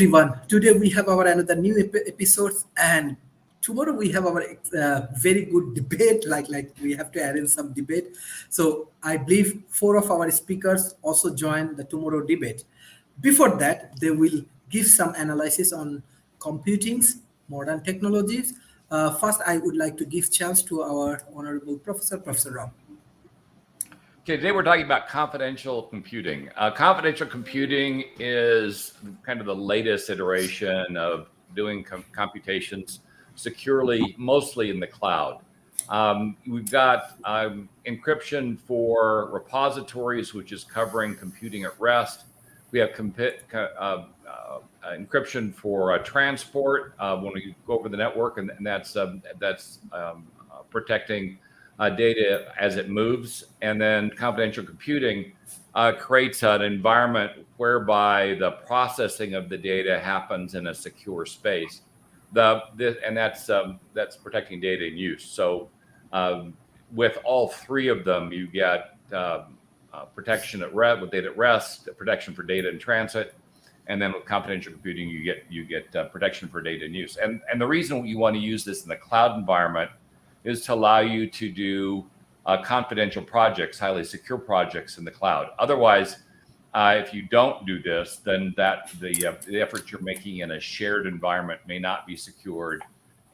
everyone. Today we have our another new episodes, and tomorrow we have our very good debate. Like we have to arrange some debate. So I believe four of our speakers also join the tomorrow debate. Before that, they will give some analysis on computings, modern technologies. First, I would like to give chance to our honorable professor, Professor Ram. Okay, today we're talking about confidential computing. Confidential computing is kind of the latest iteration of doing computations securely, mostly in the cloud. We've got encryption for repositories, which is covering computing at rest. We have encryption for transport when we go over the network, and that's protecting data as it moves. And then confidential computing creates an environment whereby the processing of the data happens in a secure space. And that's protecting data in use. So with all three of them, you get protection at rest, with data at rest, protection for data in transit, and then with confidential computing, you get protection for data in use. And the reason you want to use this in the cloud environment is to allow you to do confidential projects, highly secure projects in the cloud. Otherwise, if you don't do this, then the effort you're making in a shared environment may not be secured,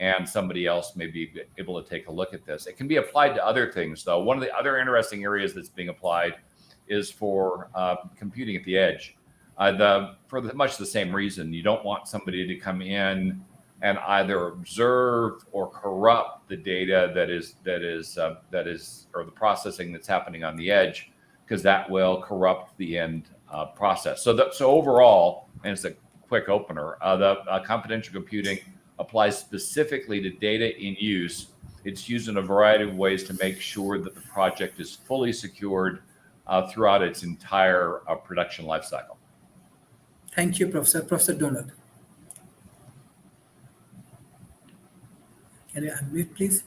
and somebody else may be able to take a look at this. It can be applied to other things, though. One of the other interesting areas that's being applied is for computing at the edge. Much the same reason. You don't want somebody to come in and either observe or corrupt the data that is or the processing that's happening on the edge, because that will corrupt the end process. So overall, and it's a quick opener, the confidential computing applies specifically to data in use. It's used in a variety of ways to make sure that the project is fully secured throughout its entire production lifecycle. Thank you, Professor. Professor Donald. Can you unmute, please?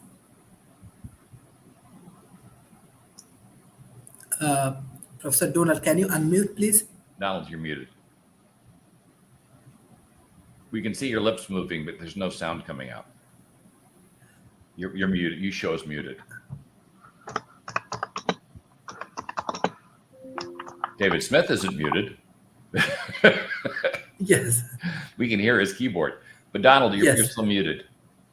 Professor Donald, can you unmute, please? Donald, you're muted. We can see your lips moving, but there's no sound coming out. You're muted. You show us muted. David Smith isn't muted. Yes. We can hear his keyboard. But Donald, you're still muted.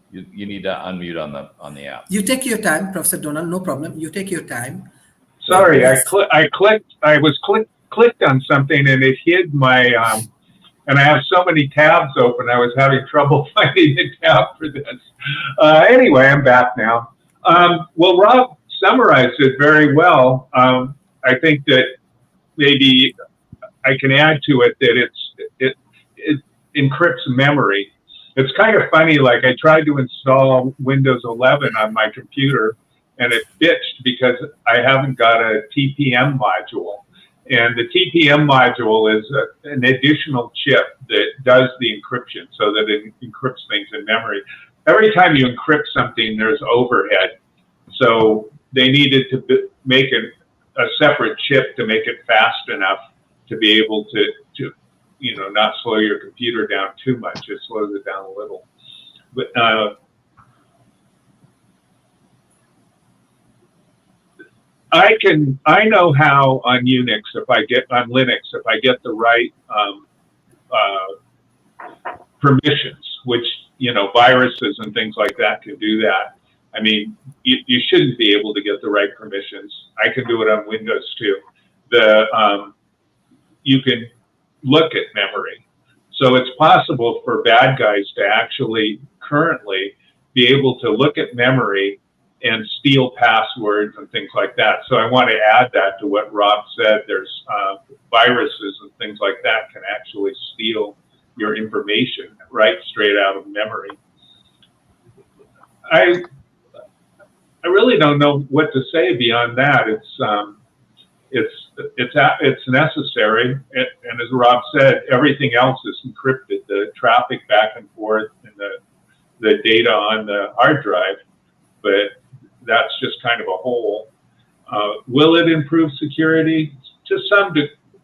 You need to unmute on the app. You take your time, Professor Donald. No problem. You take your time. Sorry, yes. I clicked on something and it hid my and I have so many tabs open. I was having trouble finding the tab for this. Anyway, I'm back now. Well, Rob summarized it very well. I think that maybe I can add to it that it encrypts memory. It's kind of funny, like I tried to install Windows 11 on my computer and it bitched because I haven't got a TPM module. And the TPM module is an additional chip that does the encryption so that it encrypts things in memory. Every time you encrypt something, there's overhead. So they needed to make a separate chip to make it fast enough to be able to not slow your computer down too much. It slows it down a little. But I know how on Linux, if I get the right permissions, which viruses and things like that can do that. I mean, you shouldn't be able to get the right permissions. I can do it on Windows too. You can look at memory. So it's possible for bad guys to actually currently be able to look at memory and steal passwords and things like that. So I want to add that to what Rob said. There's viruses and things like that can actually steal your information right straight out of memory. I really don't know what to say beyond that. It's necessary, and as Rob said, everything else is encrypted. The traffic back and forth and the data on the hard drive, but that's just kind of a whole. Will it improve security? To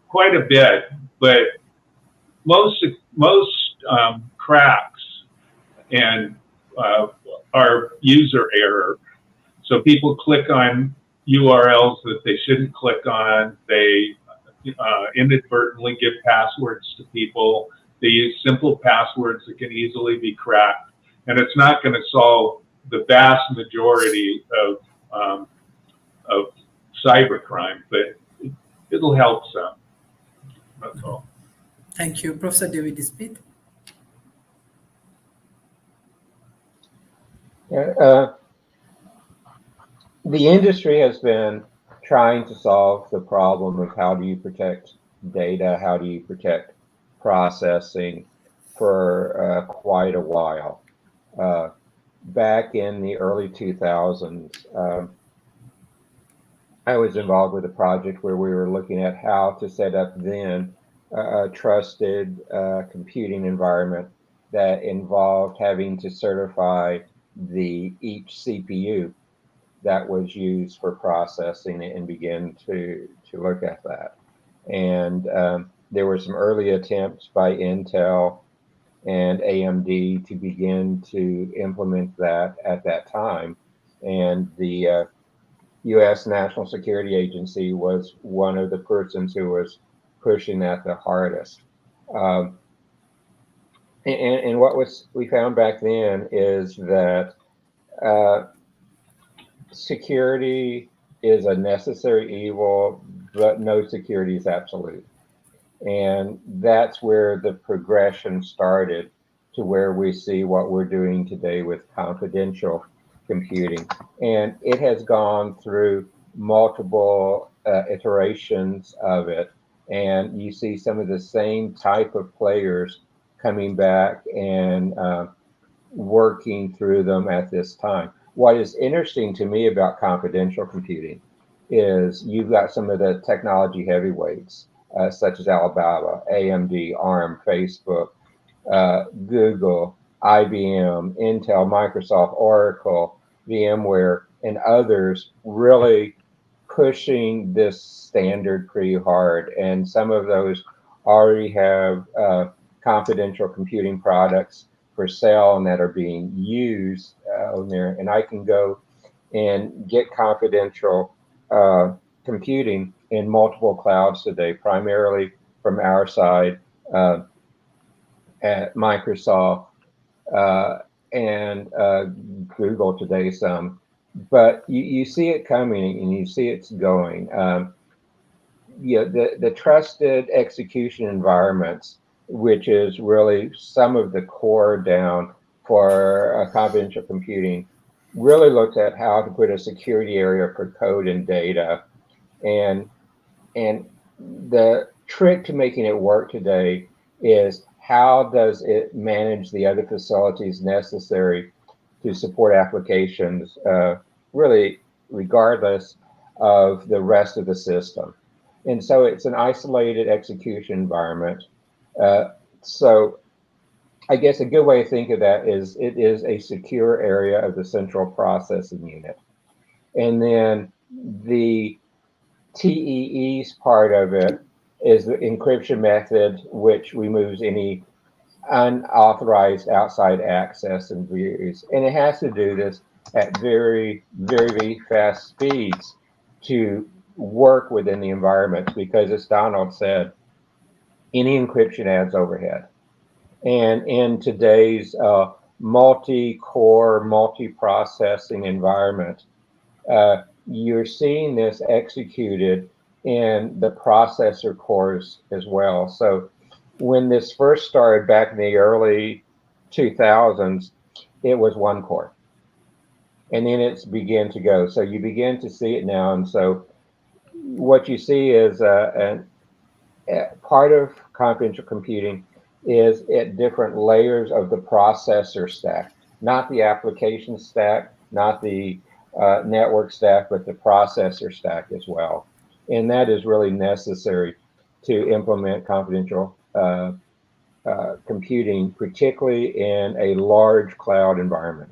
quite a bit, but most cracks and are user error. So people click on URLs that they shouldn't click on. They inadvertently give passwords to people. They use simple passwords that can easily be cracked. And it's not going to solve the vast majority of cybercrime, but it'll help some. That's all. Thank you. Professor David Smith. The industry has been trying to solve the problem of how do you protect data, how do you protect processing for quite a while. Back in the early 2000s, I was involved with a project where we were looking at how to set up then a trusted computing environment that involved having to certify each CPU that was used for processing and begin to look at that. And there were some early attempts by Intel and AMD to begin to implement that at that time. And the U.S. National Security Agency was one of the persons who was pushing that the hardest. And what we found back then is that security is a necessary evil, but no security is absolute. And that's where the progression started to where we see what we're doing today with confidential computing. And it has gone through multiple iterations of it. And you see some of the same type of players coming back and working through them at this time. What is interesting to me about confidential computing is you've got some of the technology heavyweights, such as Alibaba, AMD, ARM, Facebook, Google, IBM, Intel, Microsoft, Oracle, VMware, and others really pushing this standard pretty hard. And some of those already have confidential computing products for sale and that are being used on there. And I can go and get confidential computing in multiple clouds today, primarily from our side at Microsoft and Google today some. But you see it coming and you see it's going. The trusted execution environments, which is really some of the core down for confidential computing, really looks at how to put a security area for code and data. And the trick to making it work today is how does it manage the other facilities necessary to support applications, really regardless of the rest of the system. And so it's an isolated execution environment. So I guess a good way to think of that is it is a secure area of the central processing unit. And then the TEE's part of it is the encryption method, which removes any unauthorized outside access and views. And it has to do this at very, very fast speeds to work within the environment because, as Donald said, any encryption adds overhead. And in today's multi-core, multi-processing environment, you're seeing this executed in the processor cores as well. So when this first started back in the early 2000s, it was one core. And then it's began to go. So you begin to see it now. And so what you see is part of confidential computing is at different layers of the processor stack, not the application stack, not the network stack, but the processor stack as well. And that is really necessary to implement confidential computing, particularly in a large cloud environment.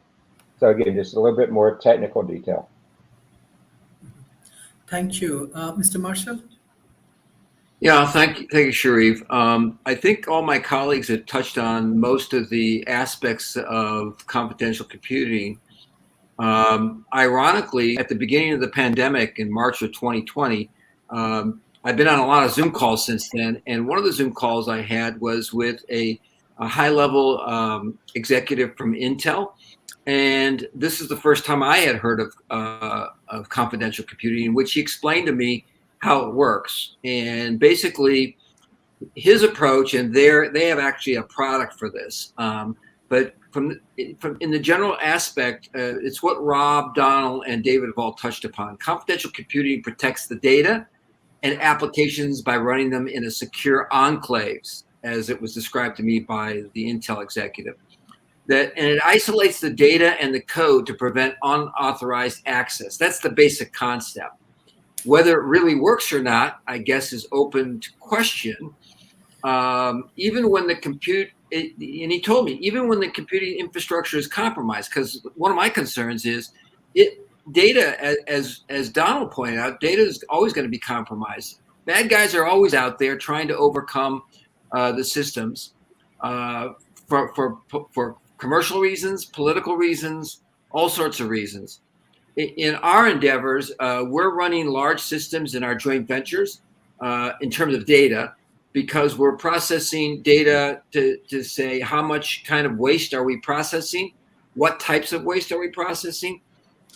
So again, just a little bit more technical detail. Thank you. Mr. Marshall? Yeah, thank you, Sharif. I think all my colleagues have touched on most of the aspects of confidential computing. Ironically, at the beginning of the pandemic in March of 2020, I've been on a lot of Zoom calls since then, and one of the Zoom calls I had was with a high-level executive from Intel, and this is the first time I had heard of confidential computing, in which he explained to me how it works. And basically, his approach, and they have actually a product for this. But from in the general aspect, it's what Rob, Donald, and David have all touched upon. Confidential computing protects the data and applications by running them in a secure enclaves, as it was described to me by the Intel executive. And it isolates the data and the code to prevent unauthorized access. That's the basic concept. Whether it really works or not, I guess, is open to question. Even when the and he told me, even when the computing infrastructure is compromised, because one of my concerns is data, as Donald pointed out, data is always going to be compromised. Bad guys are always out there trying to overcome the systems for commercial reasons, political reasons, all sorts of reasons. In our endeavors, we're running large systems in our joint ventures in terms of data, because we're processing data to say how much kind of waste are we processing, what types of waste are we processing,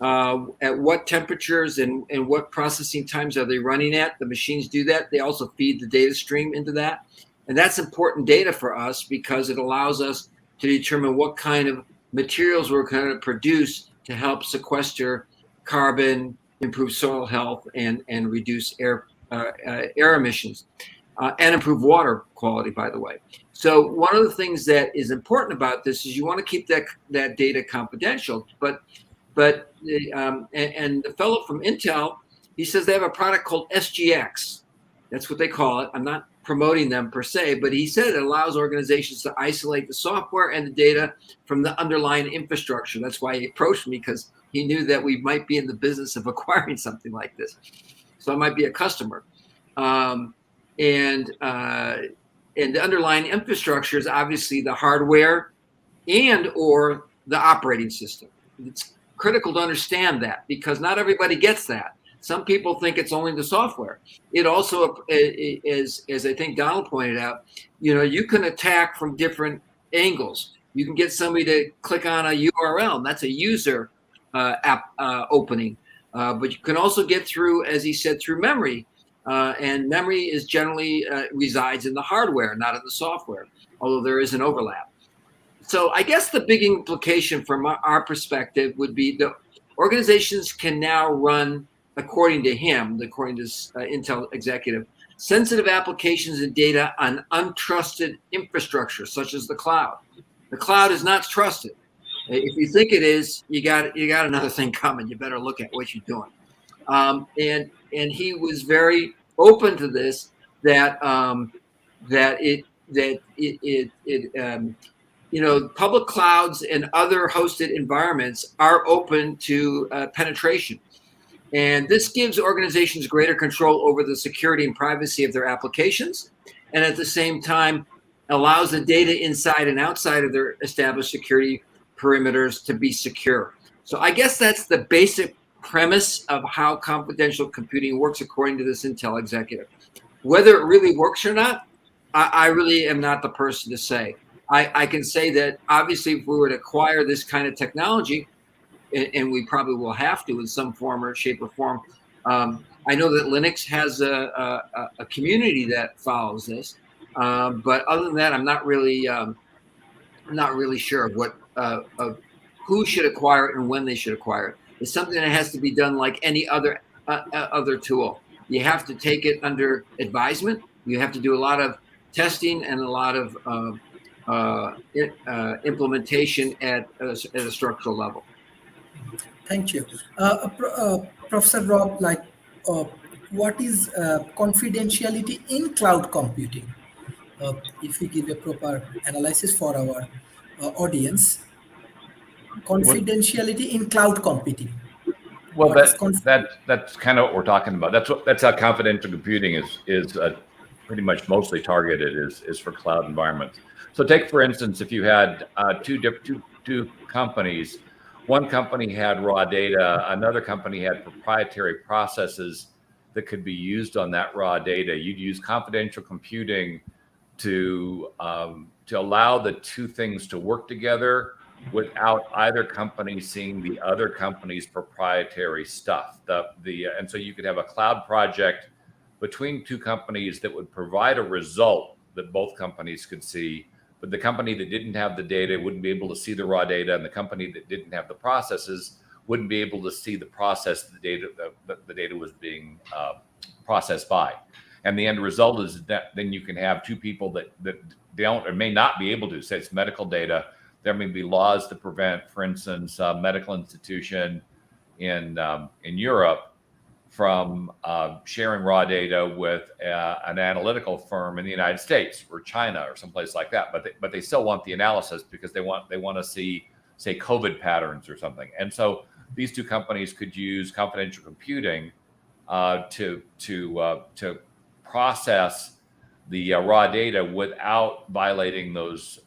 at what temperatures and what processing times are they running at. The machines do that. They also feed the data stream into that. And that's important data for us because it allows us to determine what kind of materials we're going to produce to help sequester carbon, improve soil health, and reduce air emissions, and improve water quality, by the way. So one of the things that is important about this is you want to keep that data confidential. But the fellow from Intel, he says they have a product called SGX. That's what they call it. I'm not promoting them per se, but he said it allows organizations to isolate the software and the data from the underlying infrastructure. That's why he approached me, because he knew that we might be in the business of acquiring something like this. So I might be a customer. And the underlying infrastructure is obviously the hardware and or the operating system. It's critical to understand that, because not everybody gets that. Some people think it's only the software. It also is, as I think Donald pointed out, you can attack from different angles. You can get somebody to click on a URL, and that's a user app opening. But you can also get through, as he said, through memory. And memory is generally resides in the hardware, not in the software, although there is an overlap. So I guess the big implication from our perspective would be the organizations can now run, according to him, according to Intel executive, sensitive applications and data on untrusted infrastructure, such as the cloud. The cloud is not trusted. If you think it is, you got another thing coming. You better look at what you're doing. And he was very open to this, that public clouds and other hosted environments are open to penetration. And this gives organizations greater control over the security and privacy of their applications, and at the same time allows the data inside and outside of their established security perimeters to be secure. So I guess that's the basic premise of how confidential computing works, according to this Intel executive. Whether it really works or not, I really am not the person to say. I can say that obviously if we were to acquire this kind of technology, and we probably will have to in some form or shape or form. I know that Linux has a community that follows this, but other than that, I'm not really sure of what of who should acquire it and when they should acquire it. It's something that has to be done like any other tool. You have to take it under advisement. You have to do a lot of testing and a lot of implementation at a structural level. Thank you. Professor Rob, what is confidentiality in cloud computing? If we give a proper analysis for our audience, confidentiality in cloud computing. Well, that's kind of what we're talking about. That's how confidential computing is pretty much mostly targeted is for cloud environments. So take, for instance, if you had two companies, one company had raw data, another company had proprietary processes that could be used on that raw data. You'd use confidential computing to allow the two things to work together without either company seeing the other company's proprietary stuff. And so you could have a cloud project between two companies that would provide a result that both companies could see, but the company that didn't have the data wouldn't be able to see the raw data, and the company that didn't have the processes wouldn't be able to see the process the data was being processed by. And the end result is that then you can have two people that don't or may not be able to, say it's medical data. There may be laws to prevent, for instance, a medical institution in Europe from sharing raw data with an analytical firm in the United States or China or someplace like that. But they still want the analysis because they want to see, say, COVID patterns or something. And so these two companies could use confidential computing to process the raw data without violating those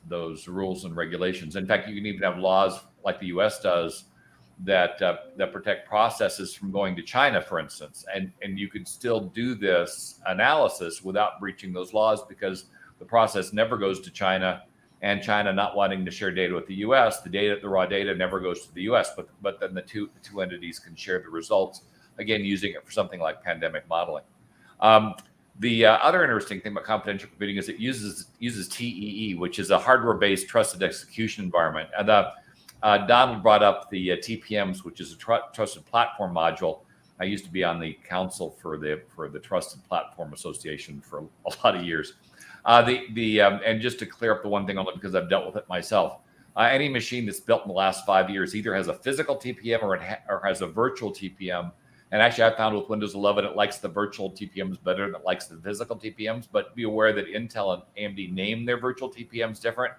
rules and regulations. In fact, you can even have laws like the U.S. does that protect processes from going to China, for instance, and you could still do this analysis without breaching those laws because the process never goes to China, and China not wanting to share data with the U.S., the raw data never goes to the U.S., but then the two entities can share the results, again using it for something like pandemic modeling. The other interesting thing about confidential computing is it uses TEE, which is a hardware-based trusted execution environment. And Donald brought up the TPMs, which is a trusted platform module. I used to be on the council for the Trusted Platform Association for a lot of years. And just to clear up the one thing, only because I've dealt with it myself, any machine that's built in the last 5 years either has a physical TPM or has a virtual TPM. And actually, I found with Windows 11, it likes the virtual TPMs better than it likes the physical TPMs. But be aware that Intel and AMD name their virtual TPMs different.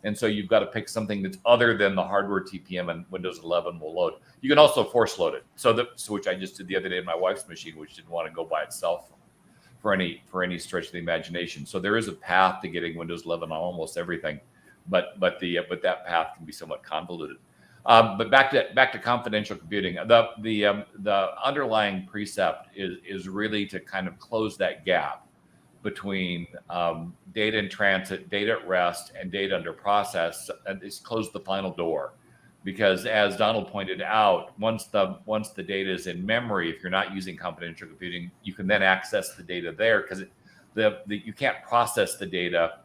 And so you've got to pick something that's other than the hardware TPM, and Windows 11 will load. You can also force load it. So which I just did the other day in my wife's machine, which didn't want to go by itself for any stretch of the imagination. So there is a path to getting Windows 11 on almost everything, but that path can be somewhat convoluted. But back to confidential computing. The underlying precept is really to kind of close that gap between data in transit, data at rest, and data under process, and it's closed the final door. Because as Donald pointed out, once the data is in memory, if you're not using confidential computing, you can then access the data there because you can't process the data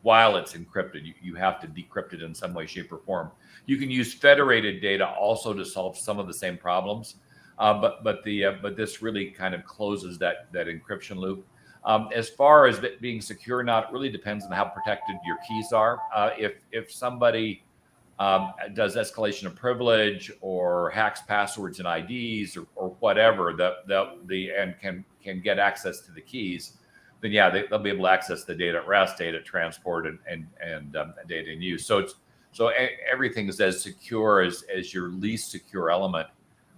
while it's encrypted. You have to decrypt it in some way, shape, or form. You can use federated data also to solve some of the same problems, but this really kind of closes that encryption loop. As far as it being secure or not, it really depends on how protected your keys are. If somebody does escalation of privilege or hacks passwords and IDs or whatever, and can get access to the keys, then yeah, they'll be able to access the data at rest, data at transport, and data in use. So everything is as secure as your least secure element,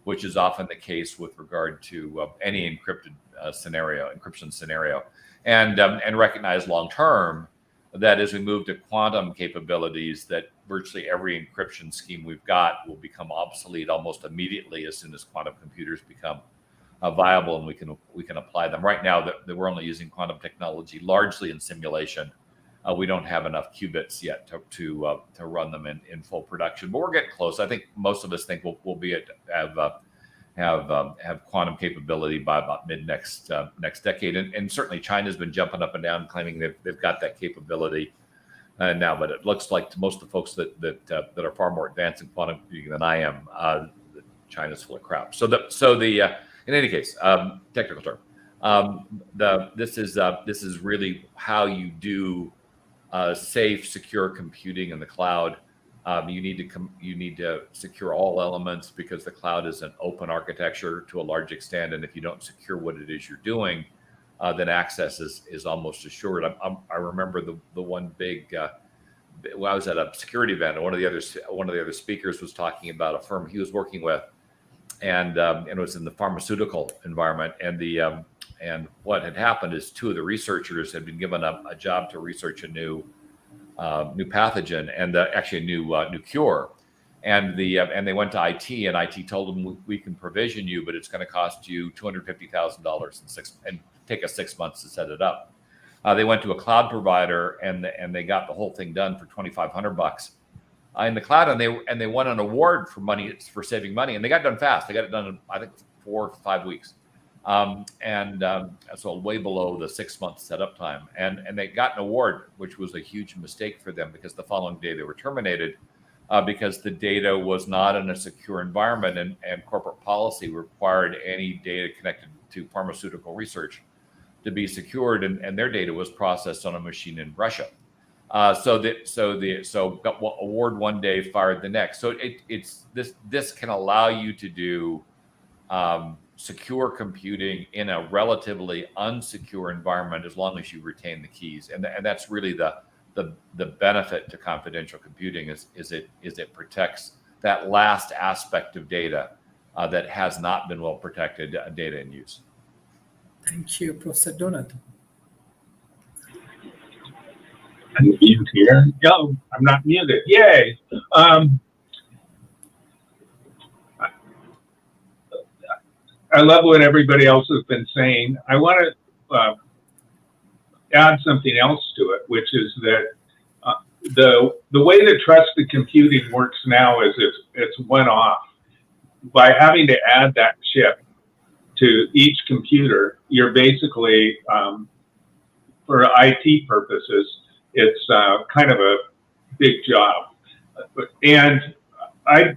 which is often the case with regard to any encryption scenario, and recognize long term that as we move to quantum capabilities, that virtually every encryption scheme we've got will become obsolete almost immediately as soon as quantum computers become viable and we can apply them. Right now, that we're only using quantum technology largely in simulation. We don't have enough qubits yet to run them in full production, but we're getting close. I think most of us think we'll be have quantum capability by about mid next decade, and certainly China's been jumping up and down claiming they've got that capability now. But it looks like to most of the folks that are far more advanced in quantum computing than I am, China's full of crap. In any case, technical term, this is really how you do safe, secure computing in the cloud. You need to secure all elements because the cloud is an open architecture to a large extent, and if you don't secure what it is you're doing, then access is almost assured. I remember the one big. Well, I was at a security event, and one of the other speakers was talking about a firm he was working with, and it was in the pharmaceutical environment, and And what had happened is two of the researchers had been given a job to research a new pathogen and actually a new cure. And they went to IT, and IT told them, we can provision you, but it's going to cost you $250,000 and take us 6 months to set it up. They went to a cloud provider, and they got the whole thing done for $2,500 in the cloud, and they won an award for saving money, and they got it done fast. They got it done in, I think, 4 or 5 weeks, so way below the 6 month setup time. And they got an award, which was a huge mistake for them, because the following day they were terminated because the data was not in a secure environment, and corporate policy required any data connected to pharmaceutical research to be secured, and their data was processed on a machine in Russia. So got award one day, fired the next. So this can allow you to do secure computing in a relatively unsecure environment, as long as you retain the keys. And that's really the benefit to confidential computing is it protects that last aspect of data that has not been well protected, data in use. Thank you, Professor Donald. Unmute here. No, I'm not muted. Yay. I love what everybody else has been saying. I want to add something else to it, which is that the way that trusted computing works now is it's one-off. By having to add that chip to each computer, you're basically, for IT purposes, it's kind of a big job. And I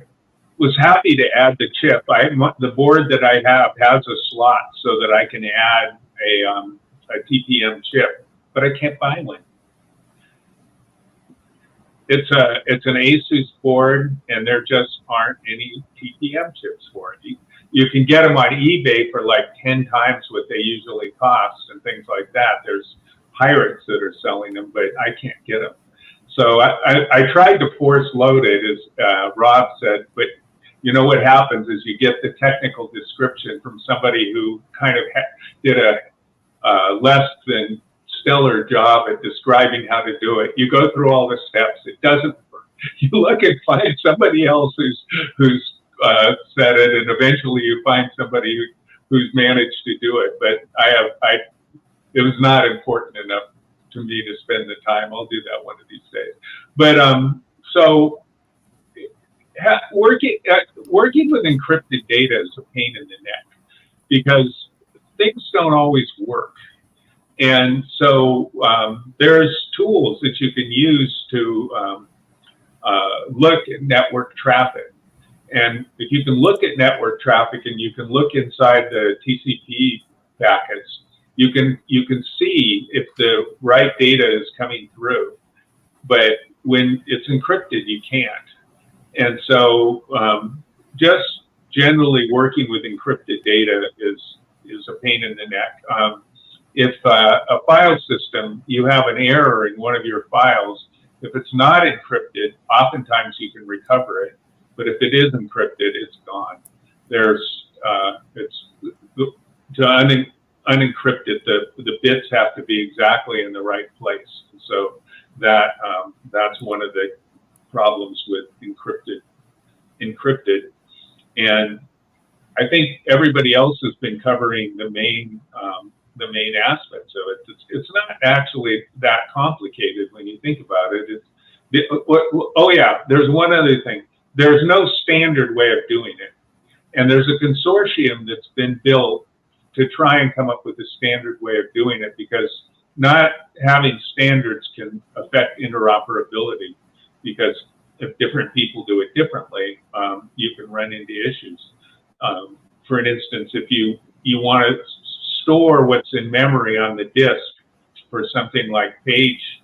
was happy to add the chip. The board that I have has a slot so that I can add a TPM chip, but I can't buy one. It's an Asus board, and there just aren't any TPM chips for it. You can get them on eBay for like 10 times what they usually cost and things like that. There's pirates that are selling them, but I can't get them. So I tried to force load it, as Rob said, but you know what happens is you get the technical description from somebody who kind of did a less than stellar job at describing how to do it. You go through all the steps, it doesn't work. You look and find somebody else who's said it, and eventually you find somebody who's managed to do it. But it was not important enough to me to spend the time. I'll do that one of these days. But so working with encrypted data is a pain in the neck, because things don't always work. And so there's tools that you can use to look at network traffic. And if you can look at network traffic and you can look inside the TCP packets, you can see if the right data is coming through. But when it's encrypted, you can't. And so just generally working with encrypted data is a pain in the neck. If a file system, you have an error in one of your files, if it's not encrypted, oftentimes you can recover it. But if it is encrypted, it's gone. To unencrypt it, the bits have to be exactly in the right place. So that's one of the problems with encrypted. And I think everybody else has been covering the main aspects of it. It's not actually that complicated when you think about it. Oh yeah, there's one other thing. There's no standard way of doing it. And there's a consortium that's been built to try and come up with a standard way of doing it, because not having standards can affect interoperability, because if different people do it differently, you can run into issues. For instance, if you want to store what's in memory on the disk for something like page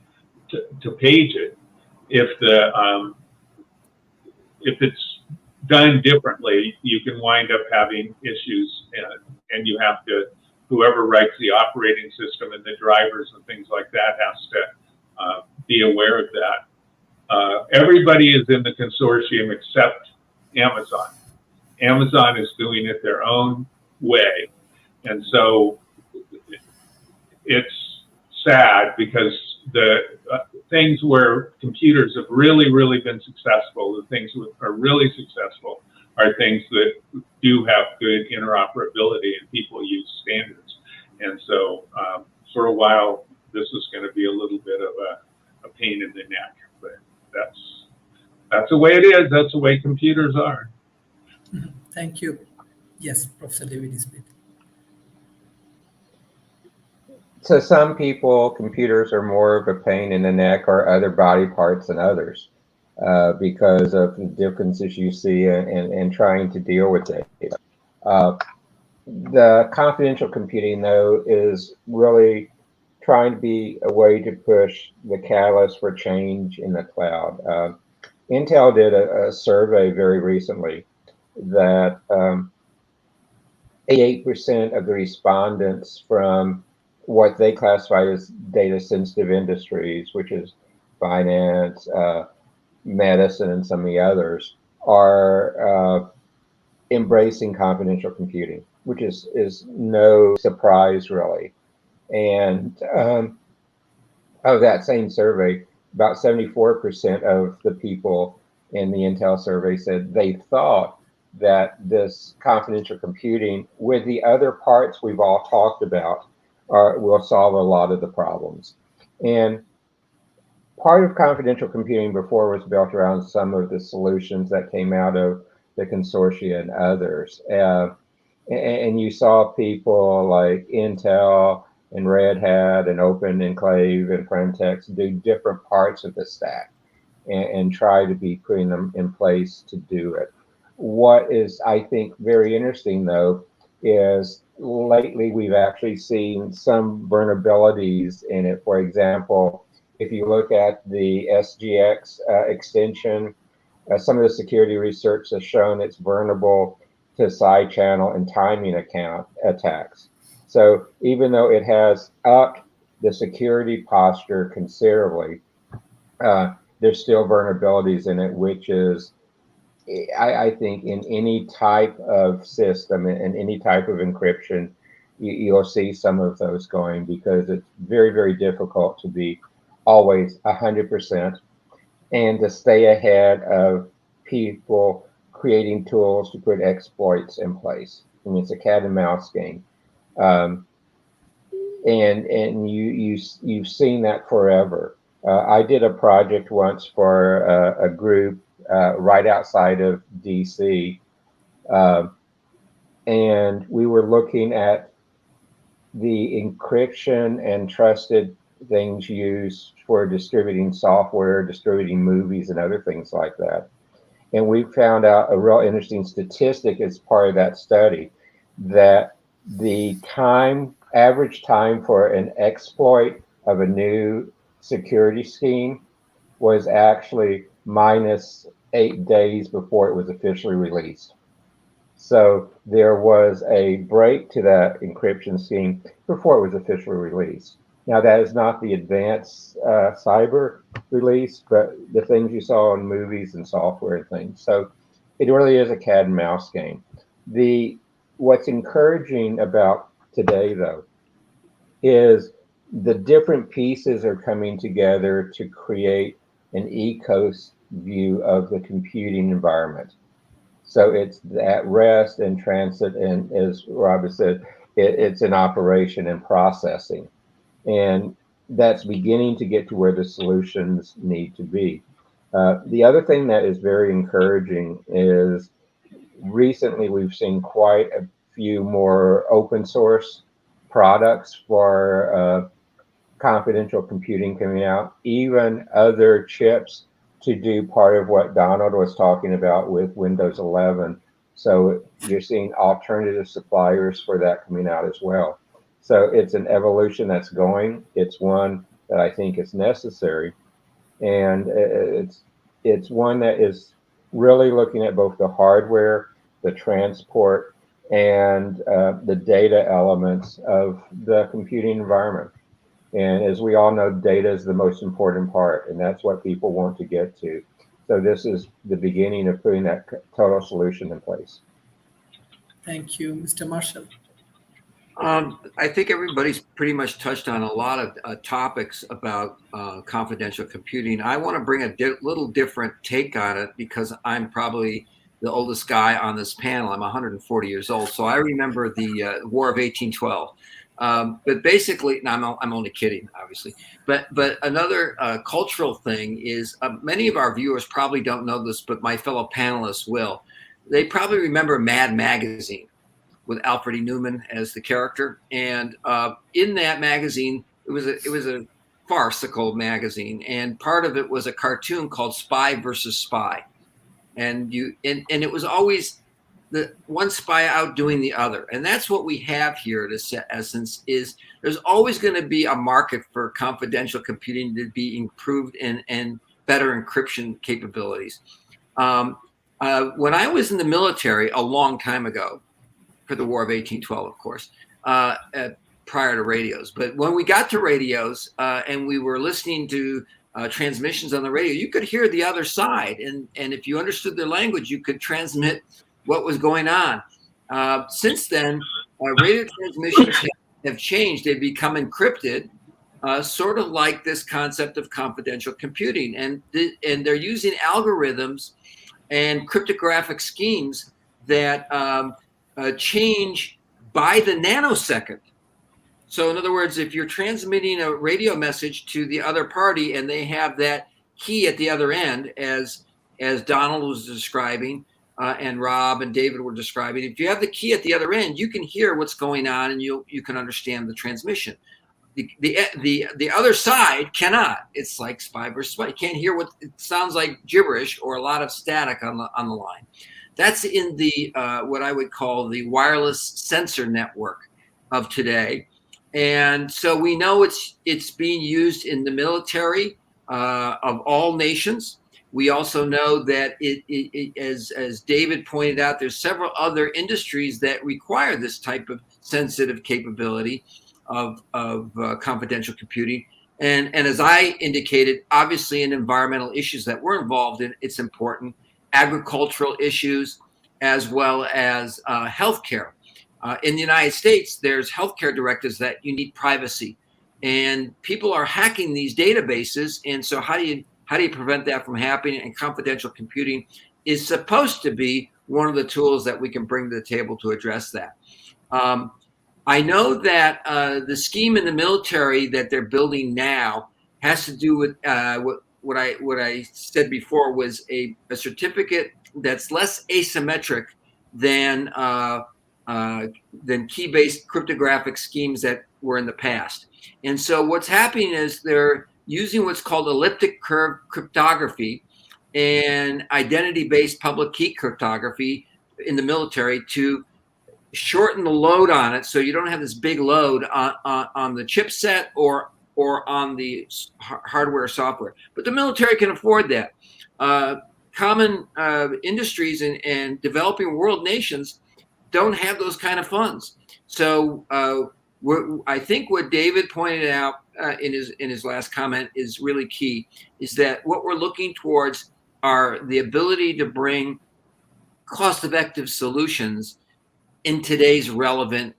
to page it, if it's done differently, you can wind up having issues, and you have to, whoever writes the operating system and the drivers and things like that has to be aware of that. Everybody is in the consortium except Amazon. Amazon is doing it their own way. And so it's sad because the things where computers have really been successful, the things that are really successful are things that do have good interoperability and people use standards. And so for a while, this is going to be a little bit of a pain in the neck, but that's the way it is. That's the way computers are. Thank you. Yes, Professor David Smith. To some people, computers are more of a pain in the neck or other body parts than others because of the differences you see in trying to deal with data. The confidential computing, though, is really trying to be a way to push the catalyst for change in the cloud. Intel did a survey very recently that 88% of the respondents from what they classify as data sensitive industries, which is finance, medicine, and some of the others, are embracing confidential computing, which is no surprise really. And of that same survey, about 74% of the people in the Intel survey said they thought that this confidential computing, with the other parts we've all talked about, will solve a lot of the problems. And part of confidential computing before was built around some of the solutions that came out of the consortia and others. And you saw people like Intel and Red Hat and Open Enclave and Frentex do different parts of the stack and try to be putting them in place to do it. What is, I think, very interesting, though, is lately we've actually seen some vulnerabilities in it. For example, if you look at the SGX extension, some of the security research has shown it's vulnerable to side channel and timing account attacks. So even though it has upped the security posture considerably, there's still vulnerabilities in it, which is, I think, in any type of system and any type of encryption, you'll see some of those going because it's very difficult to be always 100% and to stay ahead of people creating tools to put exploits in place. I mean, it's a cat and mouse game. And you've seen that forever. I did a project once for a group right outside of DC, and we were looking at the encryption and trusted things used for distributing software, distributing movies, and other things like that. And we found out a real interesting statistic as part of that study that the average time for an exploit of a new security scheme was actually minus 8 days before it was officially released. So there was a break to that encryption scheme before it was officially released. Now, that is not the advanced cyber release, but the things you saw in movies and software and things. So it really is a cat and mouse game. What's encouraging about today, though, is the different pieces are coming together to create an ecosystem view of the computing environment. So it's at rest and transit, and as Robert said, it's in operation and processing. And that's beginning to get to where the solutions need to be. The other thing that is very encouraging is recently we've seen quite a few more open source products for confidential computing coming out, even other chips to do part of what Donald was talking about with Windows 11. So you're seeing alternative suppliers for that coming out as well. So it's an evolution that's going. It's one that I think is necessary. And it's one that is really looking at both the hardware, the transport, and the data elements of the computing environment. And as we all know, data is the most important part, and that's what people want to get to. So this is the beginning of putting that total solution in place. Thank you, Mr. Marshall. I think everybody's pretty much touched on a lot of topics about confidential computing. I want to bring a little different take on it because I'm probably the oldest guy on this panel. I'm 140 years old, so I remember the War of 1812. But basically, no, I'm only kidding, obviously. But another cultural thing is many of our viewers probably don't know this, but my fellow panelists will. They probably remember Mad Magazine with Alfred E. Newman as the character, and in that magazine, it was a farcical magazine, and part of it was a cartoon called Spy versus Spy, and it was always the one spy outdoing the other, and that's what we have here at Essence. Is there's always going to be a market for confidential computing to be improved and better encryption capabilities. When I was in the military a long time ago, for the War of 1812, of course, prior to radios. But when we got to radios and we were listening to transmissions on the radio, you could hear the other side. And if you understood their language, you could transmit what was going on. Since then, radio transmissions have changed. They've become encrypted, sort of like this concept of confidential computing. And they're using algorithms and cryptographic schemes that change by the nanosecond. So in other words, if you're transmitting a radio message to the other party and they have that key at the other end, as Donald was describing, and Rob and David were describing, if you have the key at the other end, you can hear what's going on and you can understand the transmission. The other side cannot. It's like spy versus spy. You can't hear what it sounds like, gibberish or a lot of static on the line. That's in the what I would call the wireless sensor network of today, and so we know it's being used in the military of all nations. We also know that as David pointed out, there's several other industries that require this type of sensitive capability of confidential computing. And as I indicated, obviously in environmental issues that we're involved in, it's important. Agricultural issues, as well as healthcare. In the United States, there's healthcare directives that you need privacy, and people are hacking these databases. And so, how do you prevent that from happening? And confidential computing is supposed to be one of the tools that we can bring to the table to address that. I know that the scheme in the military that they're building now has to do with what I said before was a certificate that's less asymmetric than key-based cryptographic schemes that were in the past. And so what's happening is they're using what's called elliptic curve cryptography and identity-based public key cryptography in the military to shorten the load on it, so you don't have this big load on the chipset or on the hardware software. But the military can afford that. Common industries and developing world nations don't have those kind of funds. So I think what David pointed out in his last comment is really key, is that what we're looking towards are the ability to bring cost-effective solutions in today's relevant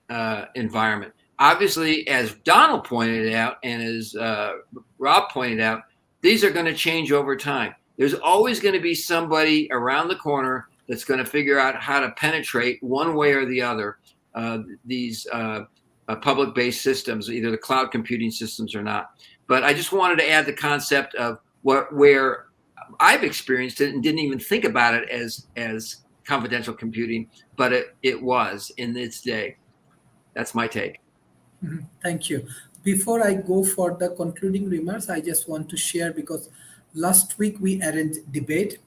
environment. Obviously, as Donald pointed out and as Rob pointed out, these are going to change over time. There's always going to be somebody around the corner that's going to figure out how to penetrate one way or the other these public-based systems, either the cloud computing systems or not. But I just wanted to add the concept of where I've experienced it and didn't even think about it as confidential computing, but it was in its day. That's my take. Thank you. Before I go for the concluding remarks, I just want to share, because last week we arranged debate.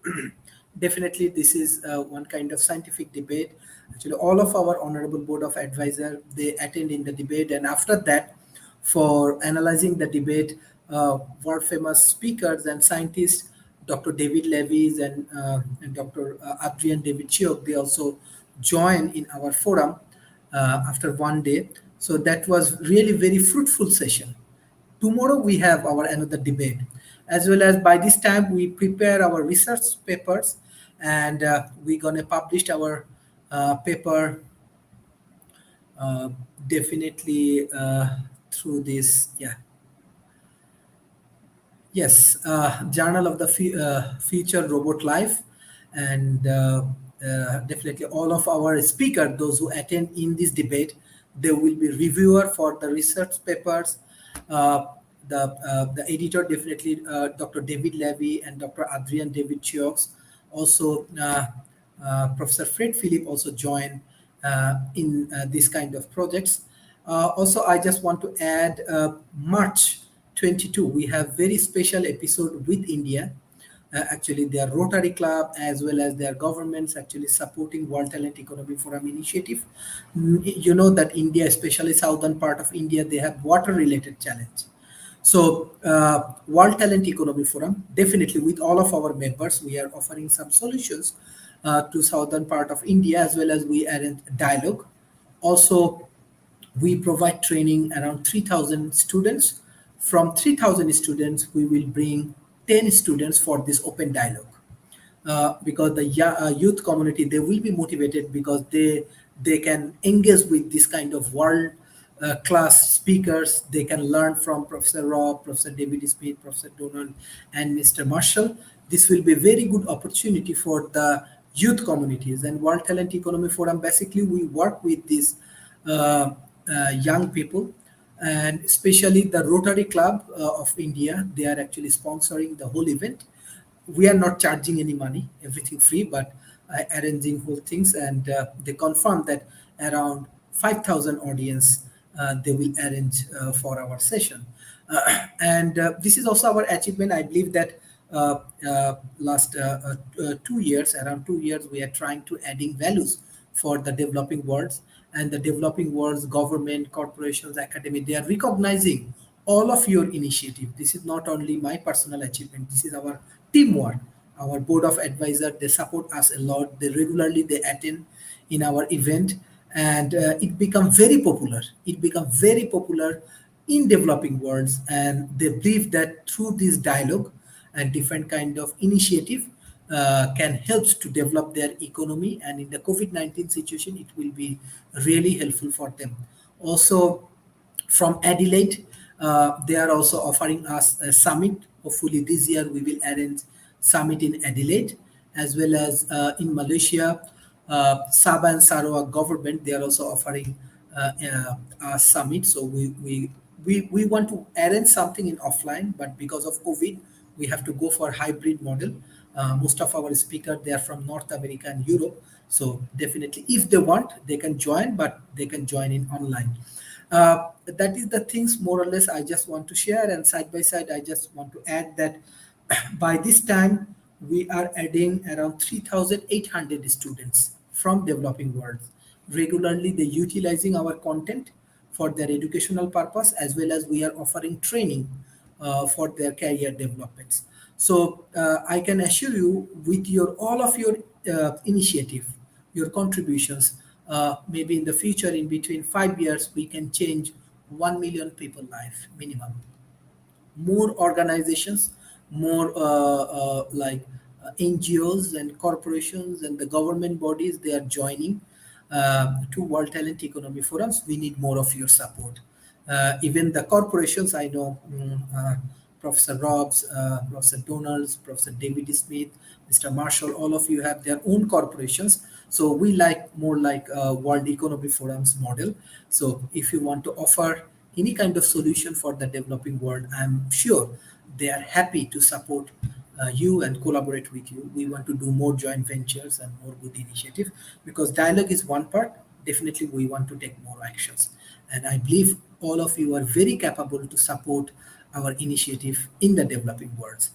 Definitely this is one kind of scientific debate. Actually, all of our honorable board of advisor, they attend in the debate, and after that, for analyzing the debate, world famous speakers and scientists, Dr. David Levis and Dr. Adrian David Chiok, they also join in our forum after one day. So that was really very fruitful session. Tomorrow we have our another debate, as well as by this time we prepare our research papers, and we're gonna publish our paper uh, definitely through this, yeah. Yes, Journal of the Future Robot Life, and definitely all of our speaker, those who attend in this debate, they will be reviewer for the research papers. Uh, the editor definitely Dr. David Levy and Dr. Adrian David Chiox. Also, Professor Fred Philip also join in this kind of projects. Also, I just want to add March 22, we have very special episode with India. Actually, their Rotary Club as well as their governments actually supporting World Talent Economy Forum initiative. You know that India, especially southern part of India, they have water-related challenge. So, World Talent Economy Forum, definitely with all of our members, we are offering some solutions to southern part of India as well as we arrange dialogue. Also, we provide training around 3,000 students. From 3,000 students, we will bring 10 students for this open dialogue. Because the youth community, they will be motivated because they can engage with this kind of world class speakers. They can learn from Professor Rob, Professor David Smith, Professor Donald, and Mr. Marshall. This will be a very good opportunity for the youth communities. And World Talent Economy Forum, basically we work with these uh, young people, and especially the Rotary Club of India. They are actually sponsoring the whole event. We are not charging any money, everything free, but arranging whole things, and they confirm that around 5,000 audience they will arrange for our session. And this is also our achievement. I believe that last 2 years, around 2 years, we are trying to adding values for the developing worlds, and the developing worlds, government, corporations, academy, they are recognizing all of your initiative. This is not only my personal achievement. This is our teamwork. Our board of advisors, they support us a lot. They attend in our event, and it become very popular. It become very popular in developing worlds, and they believe that through this dialogue and different kind of initiative can help to develop their economy, and in the COVID-19 situation it will be really helpful for them. Also, from Adelaide, they are also offering us a summit. Hopefully this year we will arrange summit in Adelaide, as well as in Malaysia. Sabah and Sarawak government, they are also offering a summit. So we want to arrange something in offline, but because of COVID, we have to go for hybrid model. Most of our speakers, they are from North America and Europe. So definitely, if they want, they can join, but they can join in online. That is the things more or less I just want to share. And side by side, I just want to add that by this time, we are adding around 3,800 students from developing worlds. Regularly, they utilizing our content for their educational purpose, as well as we are offering training for their career developments. So I can assure you, with your all of your initiative, your contributions, maybe in the future, in between 5 years, we can change 1 million people life minimum. More organizations, more NGOs and corporations and the government bodies, they are joining to World Talent Economy Forums. We need more of your support. Even the corporations, I know Professor Robs, Professor Donalds, Professor David Smith, Mr. Marshall, all of you have their own corporations. So we like more like World Economy Forums model. So if you want to offer any kind of solution for the developing world, I'm sure they are happy to support you and collaborate with you. We want to do more joint ventures and more good initiative, because dialogue is one part. Definitely, we want to take more actions. And I believe all of you are very capable to support our initiative in the developing worlds.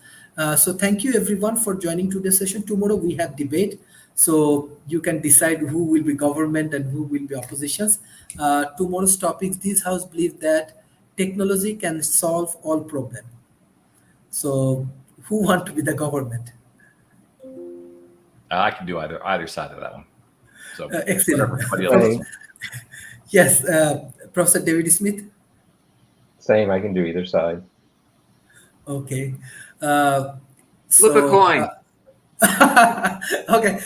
So thank you everyone for joining today's session. Tomorrow we have debate. So you can decide who will be government and who will be oppositions. Tomorrow's topics, this house believes that technology can solve all problems. So who want to be the government? I can do either side of that one. So Excellent. everybody else. Yes, Professor David Smith. Same, I can do either side. Okay. Flip a coin. Okay,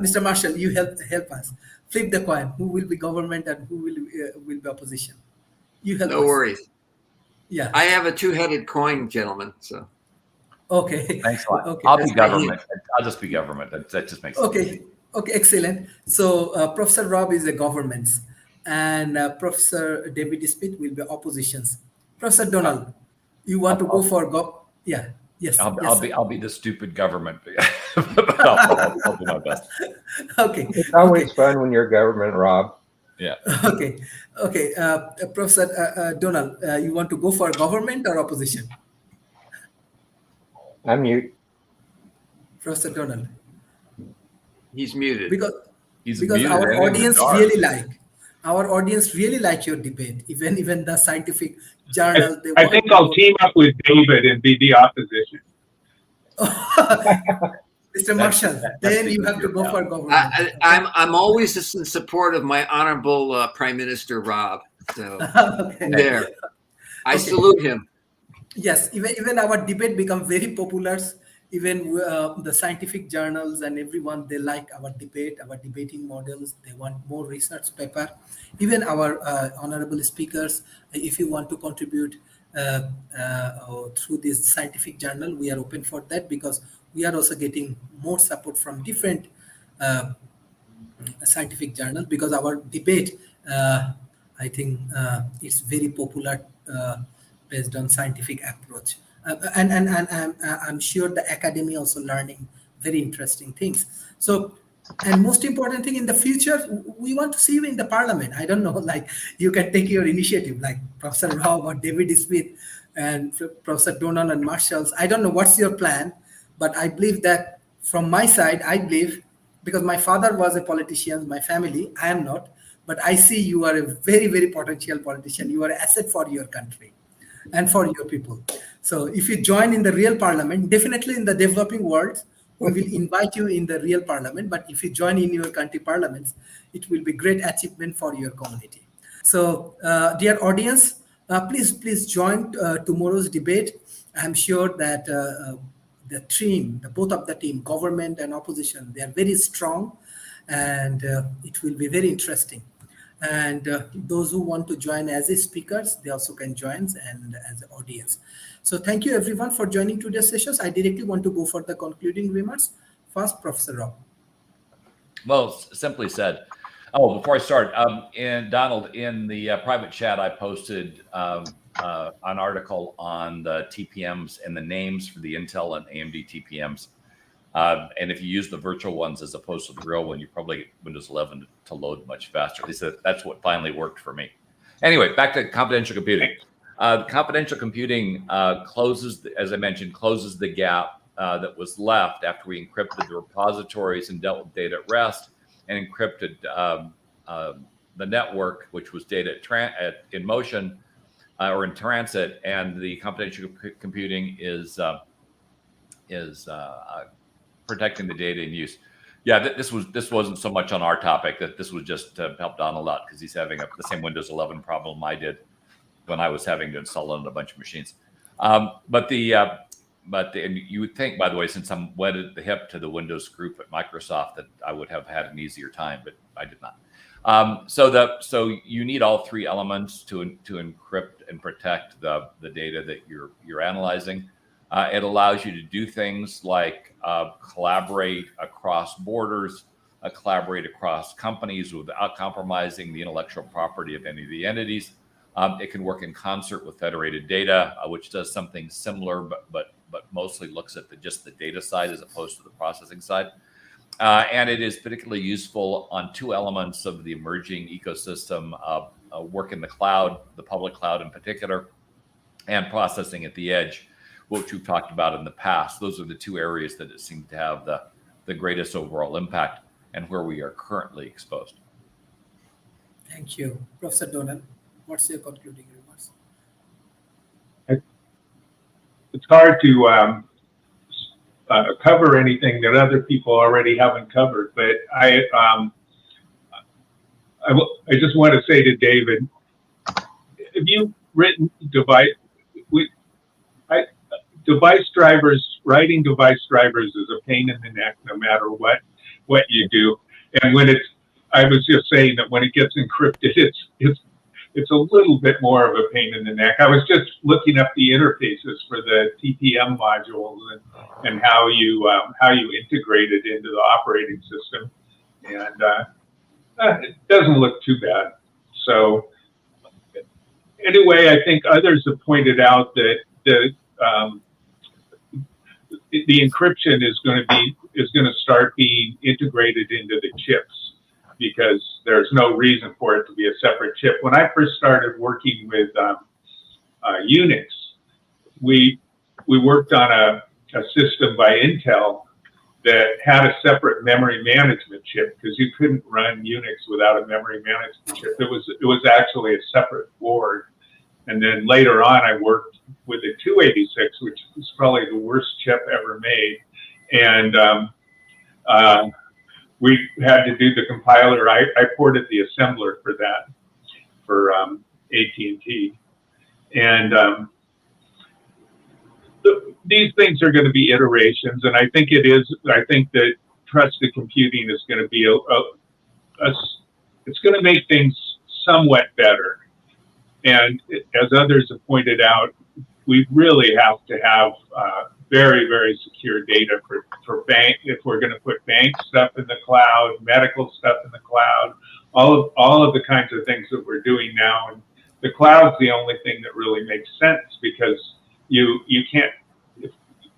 Mr. Marshall, you help us. flip the coin. Who will be government and who will be opposition? You help No us. worries. Yeah. I have a two-headed coin, gentlemen. So Okay. Thanks a lot. Okay. I'll be That's my government. I'll just be government. That just makes sense. Okay. Okay. Excellent. So Professor Rob is the governments, and Professor David Smith will be oppositions. Professor Donald, you want to go for Yeah. Yes. Yes, sir. I'll be the stupid government, but I'll do my best. Okay. It's always Okay. fun when you're government, Rob. Yeah. Okay. Okay. Professor Donald, you want to go for government or opposition? I'm mute. Professor Donald, he's muted. because He's because muted our and in the audience dark. really like your debate. Even the scientific journal. I think I'll team up with David and be the opposition. Mr. Marshall, then you have to go for government. I'm always just in support of my honorable Prime Minister Rob. So Okay. there, I Okay. salute him. Yes, even our debate become very popular. Even the scientific journals and everyone, they like our debate, our debating models. They want more research paper. Even our honorable speakers, if you want to contribute through this scientific journal, we are open for that, because we are also getting more support from different scientific journals, because our debate, I think, is very popular based on scientific approach. And I'm sure the academy also learning very interesting things. So, and most important thing, in the future, we want to see you in the parliament. I don't know, like, you can take your initiative, like Professor Rob or David Smith and Professor Donald and Marshalls. I don't know what's your plan, but I believe that from my side, I believe, because my father was a politician, my family, I am not, but I see you are a very, very potential politician. You are an asset for your country and for your people. So if you join in the real parliament, definitely in the developing world, we will invite you in the real parliament. But if you join in your country parliaments, it will be great achievement for your community. So dear audience, please join tomorrow's debate. I'm sure that the team, both of the team, government and opposition, they are very strong, and it will be very interesting. And those who want to join as a speakers, they also can join and as an audience. So thank you everyone for joining today's sessions. I directly want to go for the concluding remarks. First, Professor Rob. Well, simply said. Oh, before I start, Donald, in the private chat, I posted an article on the TPMs and the names for the Intel and AMD TPMs. And if you use the virtual ones as opposed to the real one, you probably get Windows 11 to load much faster. At least that's what finally worked for me. Anyway, back to confidential computing. Confidential computing closes, as I mentioned, closes the gap that was left after we encrypted the repositories and dealt with data at rest, and encrypted the network, which was data in motion or in transit. And the confidential computing is protecting the data in use. Yeah, this wasn't so much on our topic. That this was just to help Donald out, because he's having the same Windows 11 problem I did when I was having to install it on a bunch of machines. But you would think, by the way, since I'm wedded at the hip to the Windows group at Microsoft, that I would have had an easier time, but I did not. So you need all three elements to encrypt and protect the data that you're analyzing. It allows you to do things like collaborate across borders, collaborate across companies without compromising the intellectual property of any of the entities. It can work in concert with federated data, which does something similar, but mostly looks at just the data side as opposed to the processing side. And it is particularly useful on two elements of the emerging ecosystem of work in the cloud, the public cloud in particular, and processing at the edge, which we've talked about in the past. Those are the two areas that seem to have the greatest overall impact and where we are currently exposed. Thank you. Professor Donald, what's your concluding remarks? It's hard to cover anything that other people already haven't covered, but I just want to say to David, have you written writing device drivers is a pain in the neck no matter what you do. And when it's I was just saying that when it gets encrypted, it's a little bit more of a pain in the neck. I was just looking up the interfaces for the TPM modules and how you integrate it into the operating system, and it doesn't look too bad. So anyway, I think others have pointed out that the encryption is going to start being integrated into the chips, because there's no reason for it to be a separate chip. When I first started working with Unix, we worked on a system by Intel that had a separate memory management chip, because you couldn't run Unix without a memory management chip. It was actually a separate board. And then later on, I worked with a 286, which was probably the worst chip ever made. And we had to do the compiler. I ported the assembler for that, for AT&T. And these things are going to be iterations, and I think that trusted computing is going to be it's going to make things somewhat better. And as others have pointed out, we really have to have very, very secure data for bank, if we're going to put bank stuff in the cloud, medical stuff in the cloud, all of the kinds of things that we're doing now. And the cloud's the only thing that really makes sense, because you can't,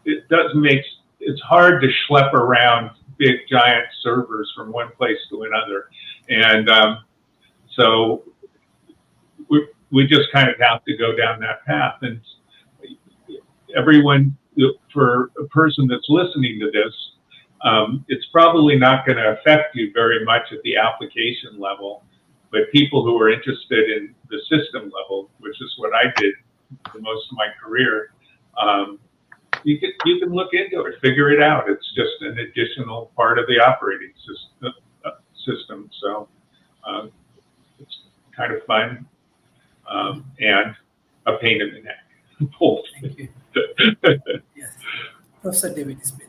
it's hard to schlep around big giant servers from one place to another. And so we just kind of have to go down that path. And everyone, for a person that's listening to this, it's probably not going to affect you very much at the application level, but people who are interested in the system level, which is what I did for most of my career, you can look into it, figure it out. It's just an additional part of the operating system. So it's kind of fun and a pain in the neck. Both. Thank you. Yes. Professor David Smith.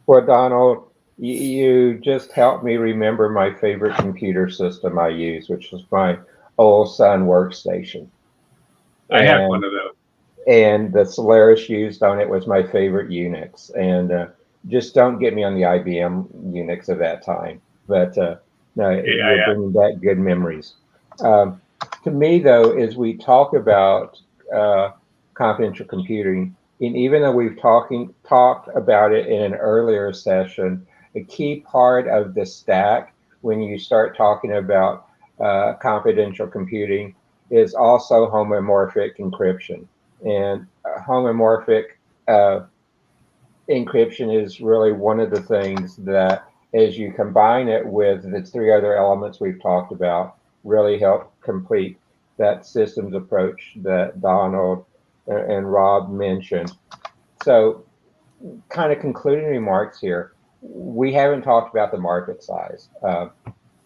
Well, Donald, you just helped me remember my favorite computer system I used, which was my old Sun workstation. I had one of those. And the Solaris used on it was my favorite Unix. And just don't get me on the IBM Unix of that time. But no, you're bringing back good memories. To me, though, as we talk about confidential computing, and even though we've talked about it in an earlier session, a key part of the stack when you start talking about confidential computing is also homomorphic encryption. And homomorphic encryption is really one of the things that, as you combine it with the three other elements we've talked about, really help complete that systems approach that Donald and Rob mentioned. So, kind of concluding remarks here, we haven't talked about the market size.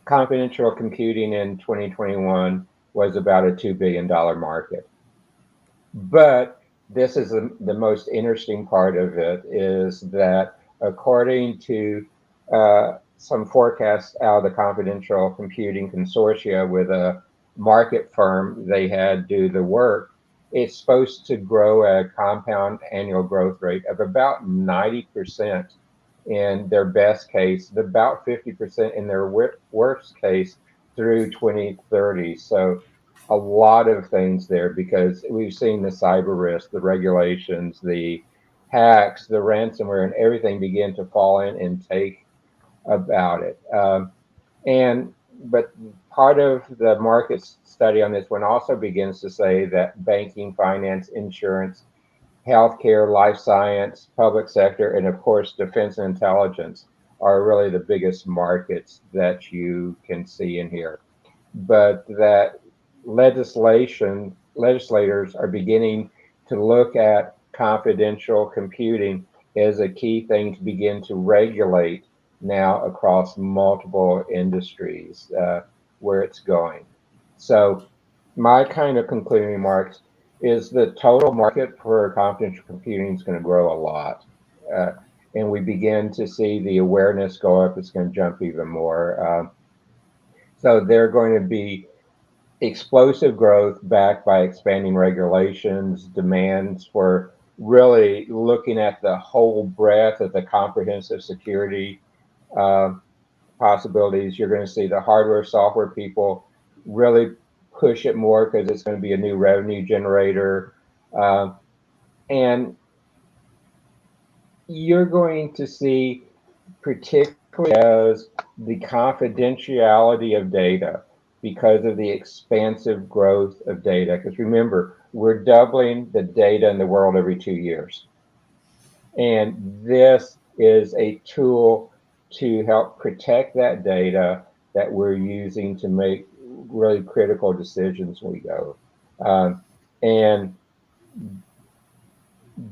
Confidential computing in 2021 was about a $2 billion market. But this is the most interesting part of it, is that according to some forecasts out of the Confidential Computing Consortia with a market firm they had do the work, it's supposed to grow at a compound annual growth rate of about 90% in their best case, about 50% in their worst case through 2030. So a lot of things there, because we've seen the cyber risk, the regulations, the hacks, the ransomware, and everything begin to fall in and take about it. But part of the market study on this one also begins to say that banking, finance, insurance, healthcare, life science, public sector, and of course, defense and intelligence are really the biggest markets that you can see in here. But that legislators are beginning to look at confidential computing as a key thing to begin to regulate now across multiple industries where it's going. So my kind of concluding remarks is the total market for confidential computing is going to grow a lot. And we begin to see the awareness go up. It's going to jump even more. So they're going to be explosive growth backed by expanding regulations, demands for really looking at the whole breadth of the comprehensive security possibilities. You're going to see the hardware, software people really push it more because it's going to be a new revenue generator. And you're going to see, particularly as the confidentiality of data, because of the expansive growth of data. Because remember, we're doubling the data in the world every 2 years. And this is a tool to help protect that data that we're using to make really critical decisions we go. And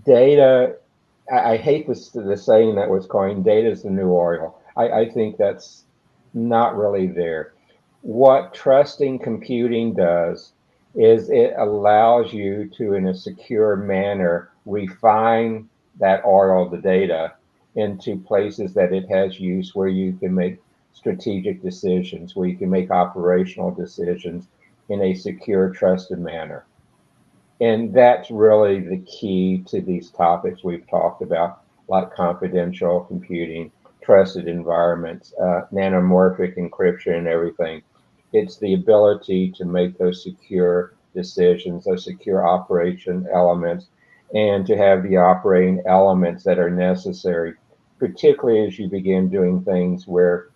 data, I hate the saying that was coined, data is the new oil. I think that's not really there. What trusting computing does is it allows you to, in a secure manner, refine that oil, the data, into places that it has use where you can make strategic decisions, where you can make operational decisions in a secure, trusted manner. And that's really the key to these topics we've talked about, like confidential computing, trusted environments, nanomorphic encryption, and everything. It's the ability to make those secure decisions, those secure operation elements, and to have the operating elements that are necessary, particularly as you begin doing things where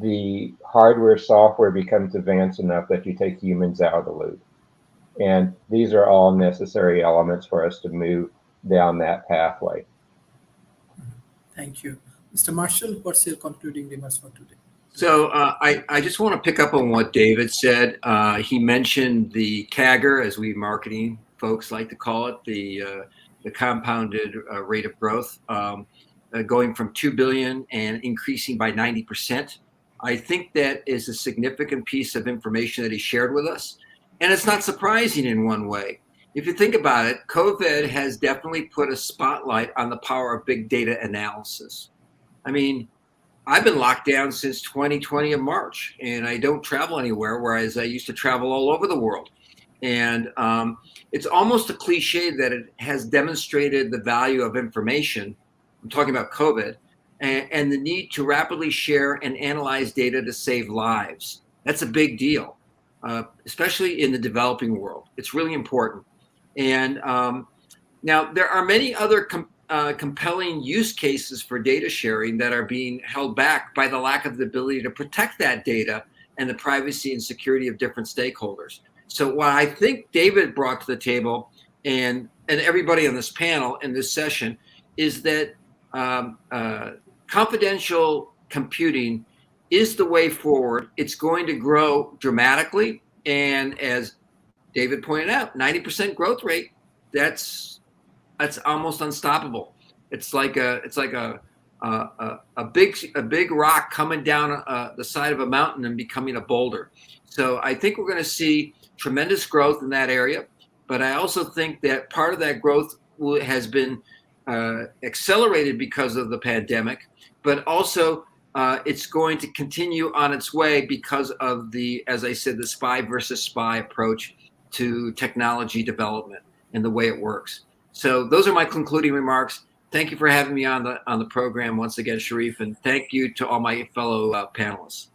the hardware, software becomes advanced enough that you take humans out of the loop. And these are all necessary elements for us to move down that pathway. Thank you. Mr. Marshall, what's your concluding remarks for today? So I just want to pick up on what David said. He mentioned the CAGR, as we marketing folks like to call it, the compounded rate of growth, going from 2 billion and increasing by 90%. I think that is a significant piece of information that he shared with us. And it's not surprising in one way. If you think about it, COVID has definitely put a spotlight on the power of big data analysis. I mean, I've been locked down since 2020 of March, and I don't travel anywhere, whereas I used to travel all over the world. And it's almost a cliche that it has demonstrated the value of information. I'm talking about COVID, and the need to rapidly share and analyze data to save lives. That's a big deal. Especially in the developing world. It's really important. And now there are many other compelling use cases for data sharing that are being held back by the lack of the ability to protect that data and the privacy and security of different stakeholders. So what I think David brought to the table and everybody on this panel in this session is that confidential computing is the way forward. It's going to grow dramatically. And as David pointed out, 90% growth rate, that's almost unstoppable. It's like a big rock coming down the side of a mountain and becoming a boulder. So I think we're going to see tremendous growth in that area. But I also think that part of that growth has been accelerated because of the pandemic, but also it's going to continue on its way because of the, as I said, the spy versus spy approach to technology development and the way it works. So those are my concluding remarks. Thank you for having me on the program once again, Sharif, and thank you to all my fellow panelists.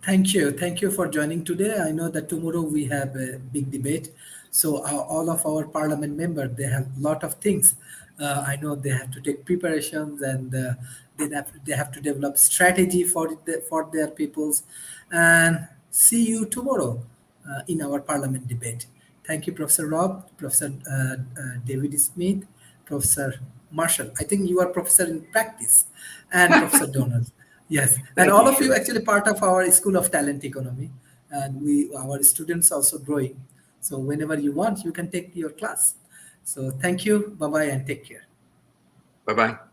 Thank you. Thank you for joining today. I know that tomorrow we have a big debate. So all of our parliament members, they have a lot of things. I know they have to take preparations and they have to develop strategy for their peoples. And see you tomorrow in our parliament debate. Thank you, Professor Rob, Professor David Smith, Professor Marshall. I think you are professor in practice, and Professor Donald. Yes, and all of you actually part of our School of Talent Economy, and our students also growing. So whenever you want, you can take your class. So thank you, bye-bye, and take care. Bye-bye.